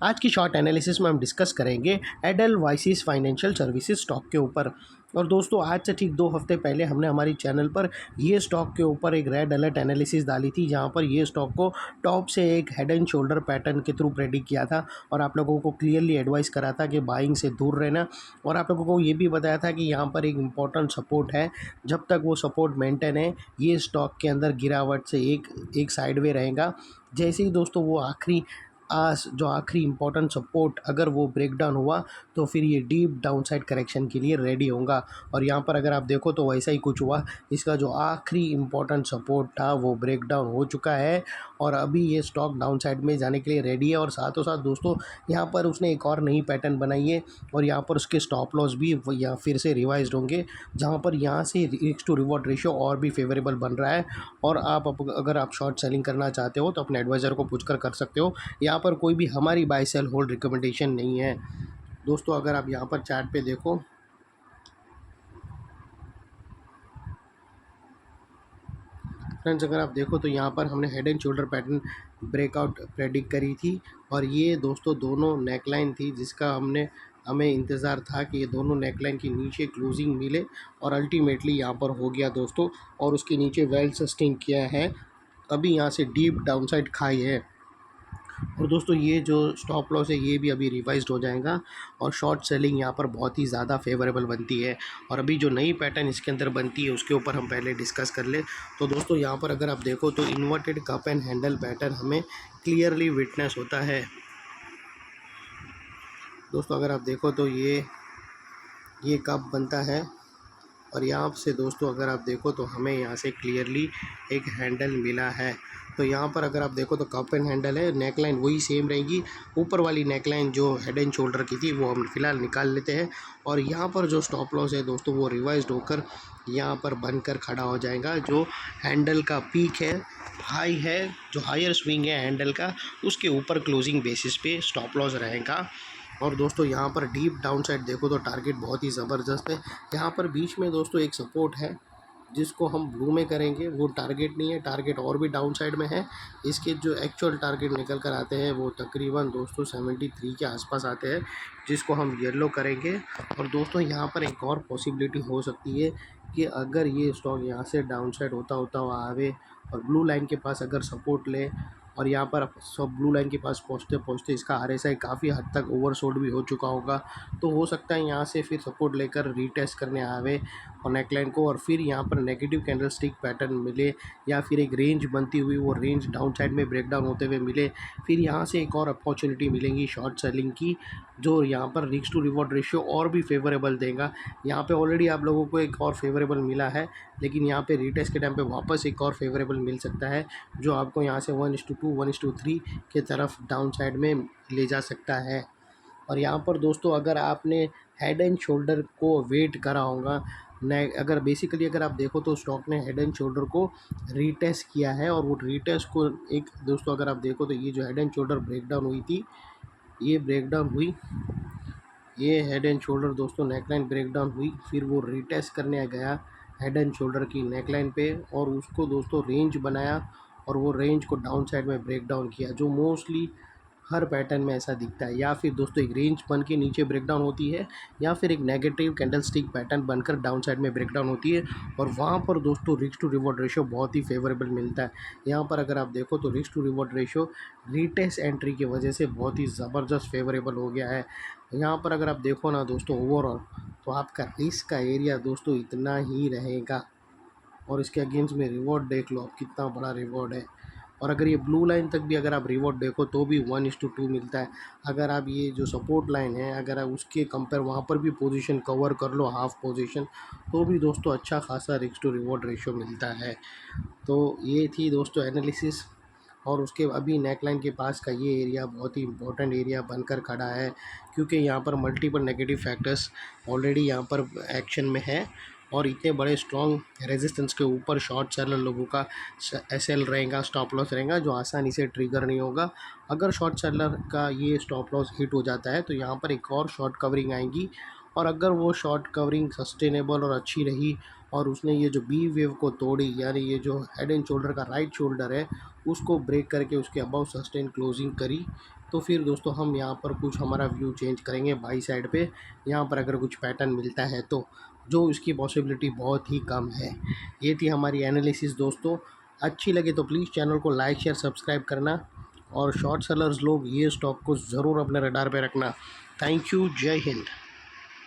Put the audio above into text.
आज की short analysis में हम डिस्कस करेंगे एडलवाइसिस फाइनेंशियल सर्विसेज स्टॉक के ऊपर। और दोस्तों, आज से ठीक 2 हफ्ते पहले हमने हमारी चैनल पर ये स्टॉक के ऊपर एक रेड अलर्ट एनालिसिस डाली थी, जहां पर ये स्टॉक को टॉप से एक हेड एंड शोल्डर पैटर्न के थ्रू प्रेडिक्ट किया था और आप लोगों को क्लियरली एडवाइस करा था कि बाइंग से दूर रहना। और आप लोगों को ये भी बताया था कि यहाँ पर एक इम्पॉर्टेंट सपोर्ट है, जब तक वो सपोर्ट मेंटेन है ये स्टॉक के अंदर गिरावट से एक साइडवे रहेगा। जैसे ही दोस्तों वो जो आखिरी इंपॉर्टेंट सपोर्ट अगर वो ब्रेक डाउन हुआ तो फिर ये डीप डाउनसाइड करेक्शन के लिए रेडी होगा। और यहाँ पर अगर आप देखो तो वैसा ही कुछ हुआ, इसका जो आखिरी इंपॉर्टेंट सपोर्ट था वो ब्रेक डाउन हो चुका है और अभी ये स्टॉक डाउनसाइड में जाने के लिए रेडी है। और साथों साथ दोस्तों, यहाँ पर उसने एक और नई पैटर्न बनाई है और यहाँ पर उसके स्टॉप लॉस भी यहाँ फिर से रिवाइज होंगे, जहाँ पर यहाँ से रिस्क टू रिवॉर्ड रेशियो और भी फेवरेबल बन रहा है। और अगर आप शॉर्ट सेलिंग करना चाहते हो तो अपने एडवाइज़र को पूछकर कर सकते हो। यहाँ पर कोई भी हमारी बाय सेल होल्ड रिकमेंडेशन नहीं है। दोस्तों, अगर आप यहाँ पर चार्ट पे देखो, फ्रेंड्स, अगर आप देखो तो यहाँ पर हमने head and shoulder pattern breakout predict करी थी और ये दोस्तों दोनों नेकलाइन थी जिसका हमें इंतज़ार था कि ये दोनों नेकलाइन के नीचे क्लोजिंग मिले और अल्टीमेटली यहाँ पर हो गया दोस्तों। और उसके नीचे वेल सस्टेन किया है, अभी यहाँ से डीप डाउनसाइड खाई है। और दोस्तों, ये जो स्टॉप लॉस है ये भी अभी रिवाइज्ड हो जाएगा और शॉर्ट सेलिंग यहाँ पर बहुत ही ज़्यादा फेवरेबल बनती है। और अभी जो नई पैटर्न इसके अंदर बनती है उसके ऊपर हम पहले डिस्कस कर ले। तो दोस्तों, यहाँ पर अगर आप देखो तो inverted cup and handle pattern हमें क्लियरली विटनेस होता है। दोस्तों, अगर आप देखो तो ये कप बनता है और यहाँ से दोस्तों अगर आप देखो तो हमें यहाँ से क्लियरली एक हैंडल मिला है। तो यहाँ पर अगर आप देखो तो कप एंड हैंडल है, नेकलाइन वही सेम रहेगी। ऊपर वाली नेकलाइन जो हेड एंड शोल्डर की थी वो हम फिलहाल निकाल लेते हैं। और यहाँ पर जो स्टॉप लॉस है दोस्तों वो रिवाइज्ड होकर यहाँ पर बनकर खड़ा हो जाएगा। जो हैंडल का पीक है, हाई है, जो हायर स्विंग है हैंडल का, उसके ऊपर क्लोजिंग बेसिस पे स्टॉप लॉस रहेगा। और दोस्तों, यहाँ पर डीप डाउन साइड देखो तो टारगेट बहुत ही ज़बरदस्त है। यहाँ पर बीच में दोस्तों एक सपोर्ट है जिसको हम ब्लू में करेंगे, वो टारगेट नहीं है, टारगेट और भी डाउन साइड में है। इसके जो एक्चुअल टारगेट निकल कर आते हैं वो तकरीबन दोस्तों 73 के आसपास आते हैं, जिसको हम येलो करेंगे। और दोस्तों, यहाँ पर एक और पॉसिबिलिटी हो सकती है कि अगर ये स्टॉक यहाँ से डाउन साइड होता हुआ आवे और ब्लू लाइन के पास अगर सपोर्ट ले और यहाँ पर सब ब्लू लाइन के पास पहुँचते पहुँचते इसका आरएसआई काफ़ी हद तक ओवरसोल्ड भी हो चुका होगा, तो हो सकता है यहाँ से फिर सपोर्ट लेकर रीटेस्ट करने आवे और नेकलाइन को, और फिर यहाँ पर नेगेटिव कैंडलस्टिक पैटर्न मिले या फिर एक रेंज बनती हुई वो रेंज डाउन साइड में ब्रेकडाउन होते हुए मिले। फिर यहाँ से एक और अपॉर्चुनिटी मिलेंगी शॉर्ट सेलिंग की, जो यहाँ पर रिस्क टू रिवॉर्ड रेशियो और भी फेवरेबल देगा। यहाँ पे ऑलरेडी आप लोगों को एक और फेवरेबल मिला है, लेकिन यहाँ पे रीटेस्ट के टाइम पे वापस एक और फेवरेबल मिल सकता है, जो आपको यहाँ से 1:2 1:3 के तरफ डाउन साइड में ले जा सकता है। और यहाँ पर दोस्तों, अगर आपने हेड एंड शोल्डर को वेट करा होगा, अगर बेसिकली अगर आप देखो तो स्टॉक ने हेड एंड शोल्डर को रीटेस्ट किया है और वो रीटेस्ट को एक दोस्तों अगर आप देखो तो ये जो हेड एंड शोल्डर ब्रेकडाउन हुई थी, ये ब्रेकडाउन हुई, ये हेड एंड शोल्डर दोस्तों नेकलाइन ब्रेकडाउन हुई, फिर वो रीटेस्ट करने गया हेड एंड शोल्डर की नेकलाइन पे और उसको दोस्तों रेंज बनाया और वो रेंज को डाउन साइड में ब्रेक डाउन किया, जो मोस्टली हर पैटर्न में ऐसा दिखता है। या फिर दोस्तों एक रेंज बन के नीचे ब्रेकडाउन होती है या फिर एक नेगेटिव कैंडलस्टिक पैटर्न बनकर डाउन साइड में ब्रेकडाउन होती है और वहाँ पर दोस्तों रिस्क टू रिवॉर्ड रेशियो बहुत ही फेवरेबल मिलता है। यहाँ पर अगर आप देखो तो risk to reward ratio retest entry की वजह से बहुत ही ज़बरदस्त फेवरेबल हो गया है। यहाँ पर अगर आप देखो ना दोस्तों ओवरऑल, तो आपका रिस्क का एरिया दोस्तों इतना ही रहेगा और इसके अगेंस्ट में रिवॉर्ड देख लो आप कितना बड़ा रिवॉर्ड है। और अगर ये ब्लू लाइन तक भी अगर आप रिवॉर्ड देखो तो भी 1:2 मिलता है। अगर आप ये जो सपोर्ट लाइन है अगर आप उसके कंपेयर वहाँ पर भी पोजीशन कवर कर लो हाफ पोजीशन, तो भी दोस्तों अच्छा खासा रिस्क टू रिवॉर्ड रेशियो मिलता है। तो ये थी दोस्तों एनालिसिस। और उसके अभी नेकलाइन के पास का ये एरिया बहुत ही इंपॉर्टेंट एरिया बनकर खड़ा है, क्योंकि यहाँ पर मल्टीपल नेगेटिव फैक्टर्स ऑलरेडी यहाँ पर एक्शन में है और इतने बड़े स्ट्रॉन्ग रेजिस्टेंस के ऊपर शॉर्ट सेलर लोगों का एसएल रहेगा, स्टॉप लॉस रहेगा, जो आसानी से ट्रिगर नहीं होगा। अगर शॉर्ट सेलर का ये स्टॉप लॉस हिट हो जाता है तो यहाँ पर एक और शॉर्ट कवरिंग आएगी और अगर वो शॉर्ट कवरिंग सस्टेनेबल और अच्छी रही और उसने ये जो बी वेव को तोड़ी, यानी ये जो हेड एंड शोल्डर का राइट शोल्डर है उसको ब्रेक करके उसके अबव सस्टेन क्लोजिंग करी, तो फिर दोस्तों हम यहाँ पर कुछ हमारा व्यू चेंज करेंगे बाई साइड पे। यहाँ पर अगर कुछ पैटर्न मिलता है तो, जो इसकी पॉसिबिलिटी बहुत ही कम है। ये थी हमारी एनालिसिस दोस्तों। अच्छी लगे तो प्लीज़ चैनल को लाइक शेयर सब्सक्राइब करना, और शॉर्ट सेलर्स लोग ये स्टॉक को ज़रूर अपने रडार पे रखना। थैंक यू, जय हिंद।